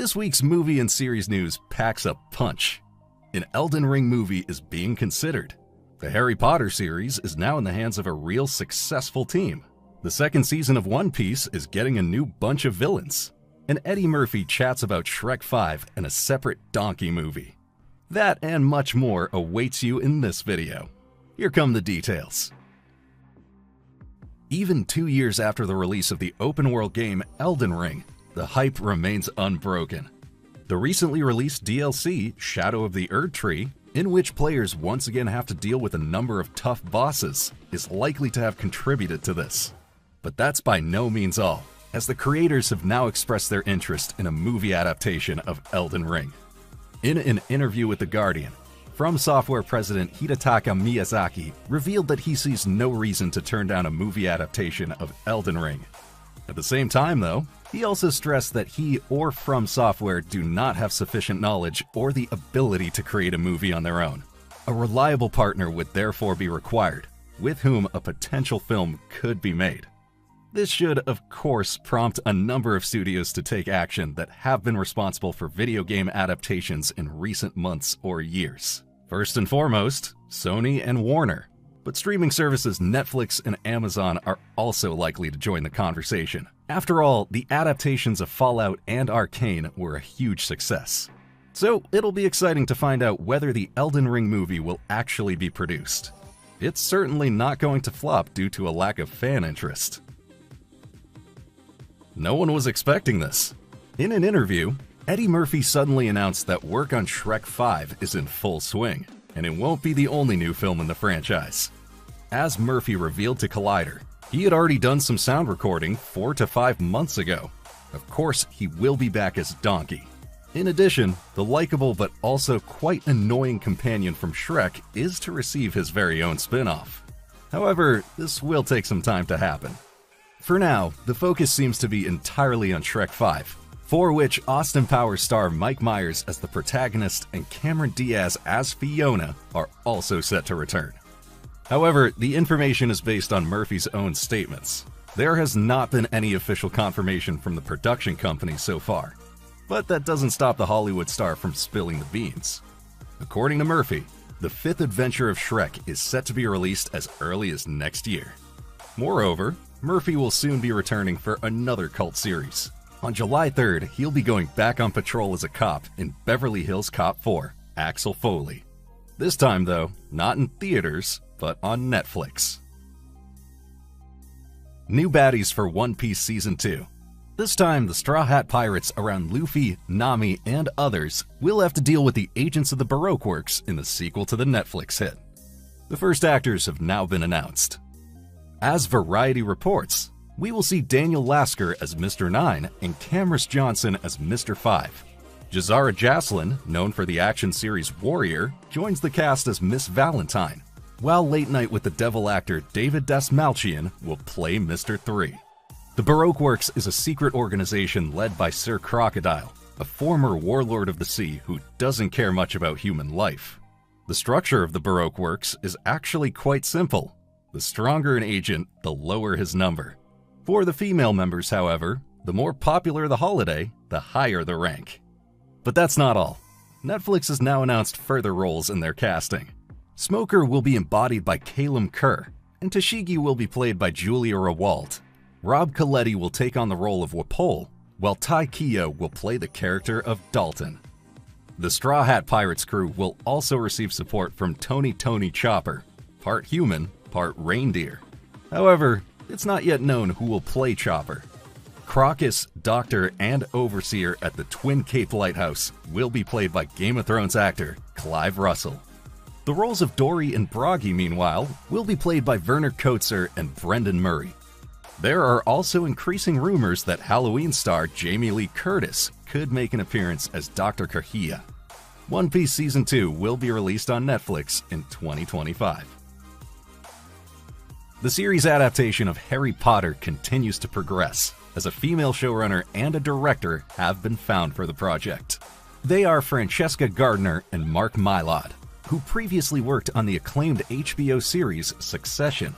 This week's movie and series news packs a punch. An Elden Ring movie is being considered. The Harry Potter series is now in the hands of a real successful team. The second season of One Piece is getting a new bunch of villains. And Eddie Murphy chats about Shrek 5 and a separate donkey movie. That and much more awaits you in this video. Here come the details. Even 2 years after the release of the open-world game Elden Ring, the hype remains unbroken. The recently released DLC, Shadow of the Erdtree, in which players once again have to deal with a number of tough bosses, is likely to have contributed to this. But that's by no means all, as the creators have now expressed their interest in a movie adaptation of Elden Ring. In an interview with The Guardian, From Software president Hidetaka Miyazaki revealed that he sees no reason to turn down a movie adaptation of Elden Ring. At the same time, though, he also stressed that he or From Software do not have sufficient knowledge or the ability to create a movie on their own. A reliable partner would therefore be required, with whom a potential film could be made. This should, of course, prompt a number of studios to take action that have been responsible for video game adaptations in recent months or years. First and foremost, Sony and Warner. But streaming services Netflix and Amazon are also likely to join the conversation. After all, the adaptations of Fallout and Arcane were a huge success. So it'll be exciting to find out whether the Elden Ring movie will actually be produced. It's certainly not going to flop due to a lack of fan interest. No one was expecting this. In an interview, Eddie Murphy suddenly announced that work on Shrek 5 is in full swing, and it won't be the only new film in the franchise. As Murphy revealed to Collider, he had already done some sound recording 4 to 5 months ago. Of course, he will be back as Donkey. In addition, the likable but also quite annoying companion from Shrek is to receive his very own spin-off. However, this will take some time to happen. For now, the focus seems to be entirely on Shrek 5, for which Austin Powers star Mike Myers as the protagonist and Cameron Diaz as Fiona are also set to return. However, the information is based on Murphy's own statements. There has not been any official confirmation from the production company so far, but that doesn't stop the Hollywood star from spilling the beans. According to Murphy, the fifth adventure of Shrek is set to be released as early as next year. Moreover, Murphy will soon be returning for another cult series. On July 3rd, he'll be going back on patrol as a cop in Beverly Hills Cop 4, Axel Foley. This time, though, not in theaters, but on Netflix. New baddies for One Piece Season 2. This time, the Straw Hat Pirates around Luffy, Nami, and others will have to deal with the agents of the Baroque Works in the sequel to the Netflix hit. The first actors have now been announced. As Variety reports, we will see Daniel Lasker as Mr. 9 and Camrus Johnson as Mr. 5. Jazara Jaslin, known for the action series Warrior, joins the cast as Miss Valentine, while Late Night with the Devil actor David Dastmalchian will play Mr. 3. The Baroque Works is a secret organization led by Sir Crocodile, a former warlord of the sea who doesn't care much about human life. The structure of the Baroque Works is actually quite simple. The stronger an agent, the lower his number. For the female members, however, the more popular the holiday, the higher the rank. But that's not all. Netflix has now announced further roles in their casting. Smoker will be embodied by Calum Kerr, and Tashigi will be played by Julia Rawald. Rob Coletti will take on the role of Wapol, while Tai Keogh will play the character of Dalton. The Straw Hat Pirates crew will also receive support from Tony Chopper, part human, part reindeer. However, it's not yet known who will play Chopper. Crocus, Doctor, and Overseer at the Twin Cape Lighthouse will be played by Game of Thrones actor Clive Russell. The roles of Dory and Broggy, meanwhile, will be played by Werner Kotzer and Brendan Murray. There are also increasing rumors that Halloween star Jamie Lee Curtis could make an appearance as Dr. Kahia. One Piece Season 2 will be released on Netflix in 2025. The series adaptation of Harry Potter continues to progress, as a female showrunner and a director have been found for the project. They are Francesca Gardner and Mark Mylod, who previously worked on the acclaimed HBO series Succession.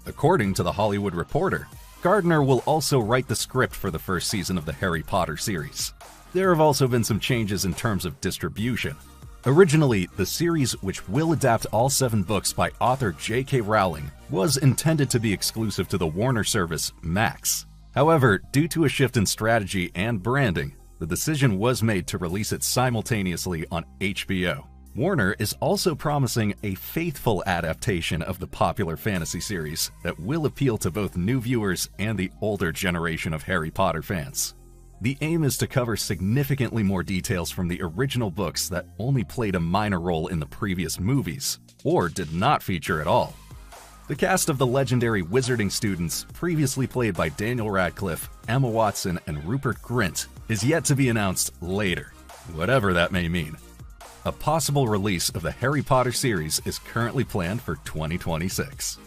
According to The Hollywood Reporter, Gardner will also write the script for the first season of the Harry Potter series. There have also been some changes in terms of distribution. Originally, the series, which will adapt all 7 books by author J.K. Rowling, was intended to be exclusive to the Warner service Max. However, due to a shift in strategy and branding, the decision was made to release it simultaneously on HBO. Warner is also promising a faithful adaptation of the popular fantasy series that will appeal to both new viewers and the older generation of Harry Potter fans. The aim is to cover significantly more details from the original books that only played a minor role in the previous movies, or did not feature at all. The cast of the legendary wizarding students, previously played by Daniel Radcliffe, Emma Watson, and Rupert Grint, is yet to be announced later, whatever that may mean. A possible release of the Harry Potter series is currently planned for 2026.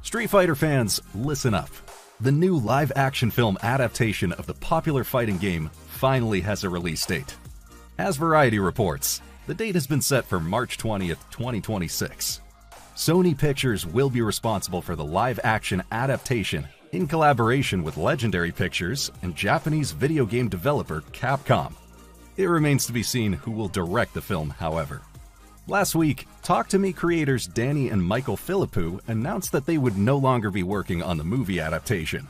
Street Fighter fans, listen up. The new live-action film adaptation of the popular fighting game finally has a release date. As Variety reports, the date has been set for March 20th, 2026. Sony Pictures will be responsible for the live-action adaptation in collaboration with Legendary Pictures and Japanese video game developer Capcom. It remains to be seen who will direct the film, however. Last week, Talk to Me creators Danny and Michael Philippou announced that they would no longer be working on the movie adaptation.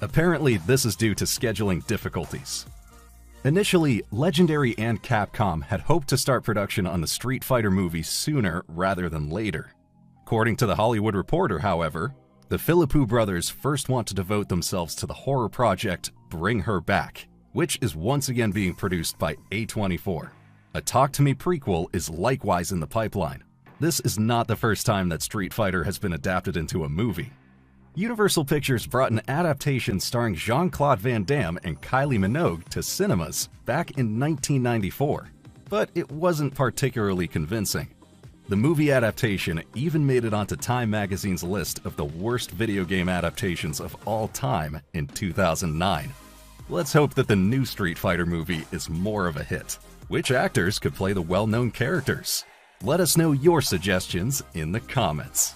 Apparently, this is due to scheduling difficulties. Initially, Legendary and Capcom had hoped to start production on the Street Fighter movie sooner rather than later. According to The Hollywood Reporter, however, the Philippou brothers first want to devote themselves to the horror project Bring Her Back, which is once again being produced by A24. A Talk to Me prequel is likewise in the pipeline. This is not the first time that Street Fighter has been adapted into a movie. Universal Pictures brought an adaptation starring Jean-Claude Van Damme and Kylie Minogue to cinemas back in 1994, but it wasn't particularly convincing. The movie adaptation even made it onto Time magazine's list of the worst video game adaptations of all time in 2009. Let's hope that the new Street Fighter movie is more of a hit. Which actors could play the well-known characters? Let us know your suggestions in the comments.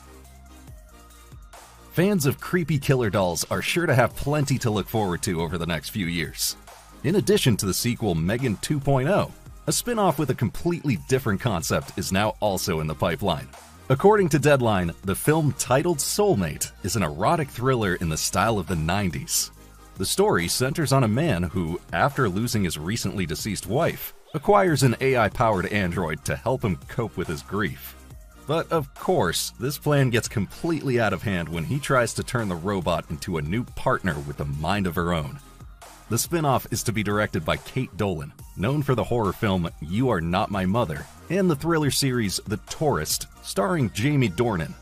Fans of creepy killer dolls are sure to have plenty to look forward to over the next few years. In addition to the sequel Megan 2.0, a spin-off with a completely different concept is now also in the pipeline. According to Deadline, the film titled Soulmate is an erotic thriller in the style of the 90s. The story centers on a man who, after losing his recently deceased wife, acquires an AI-powered android to help him cope with his grief. But of course, this plan gets completely out of hand when he tries to turn the robot into a new partner with a mind of her own. The spin-off is to be directed by Kate Dolan, known for the horror film You Are Not My Mother, and the thriller series The Tourist, starring Jamie Dornan.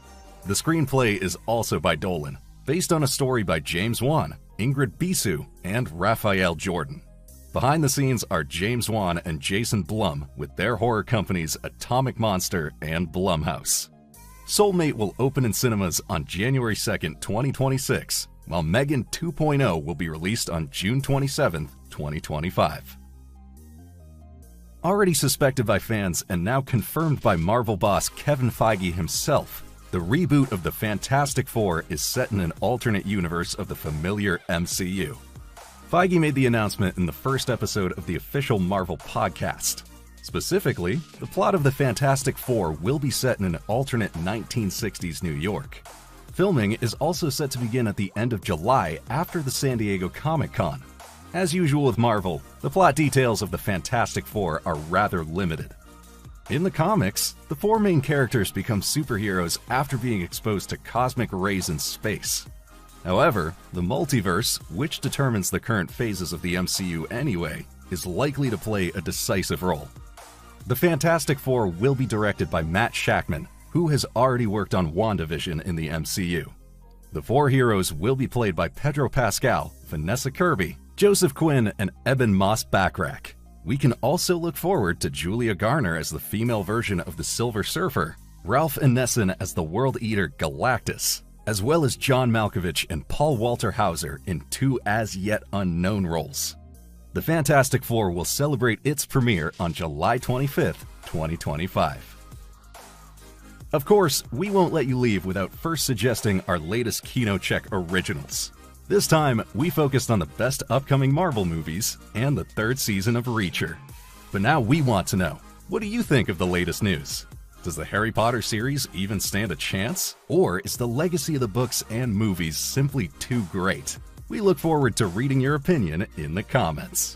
The screenplay is also by Dolan, based on a story by James Wan, Ingrid Bisu, and Raphael Jordan. Behind the scenes are James Wan and Jason Blum with their horror companies Atomic Monster and Blumhouse. Soulmate will open in cinemas on January 2nd, 2026, while Megan 2.0 will be released on June 27th, 2025. Already suspected by fans and now confirmed by Marvel boss Kevin Feige himself, the reboot of the Fantastic Four is set in an alternate universe of the familiar MCU. Feige made the announcement in the first episode of the official Marvel podcast. Specifically, the plot of the Fantastic Four will be set in an alternate 1960s New York. Filming is also set to begin at the end of July after the San Diego Comic-Con. As usual with Marvel, the plot details of the Fantastic Four are rather limited. In the comics, the four main characters become superheroes after being exposed to cosmic rays in space. However, the multiverse, which determines the current phases of the MCU anyway, is likely to play a decisive role. The Fantastic Four will be directed by Matt Shakman, who has already worked on WandaVision in the MCU. The four heroes will be played by Pedro Pascal, Vanessa Kirby, Joseph Quinn, and Eben Moss-Backrack. We can also look forward to Julia Garner as the female version of the Silver Surfer, Ralph Ineson as the World Eater Galactus, as well as John Malkovich and Paul Walter Hauser in two as-yet unknown roles. The Fantastic Four will celebrate its premiere on July 25th, 2025. Of course, we won't let you leave without first suggesting our latest Kino Check originals. This time, we focused on the best upcoming Marvel movies and the third season of Reacher. But now we want to know, what do you think of the latest news? Does the Harry Potter series even stand a chance? Or is the legacy of the books and movies simply too great? We look forward to reading your opinion in the comments.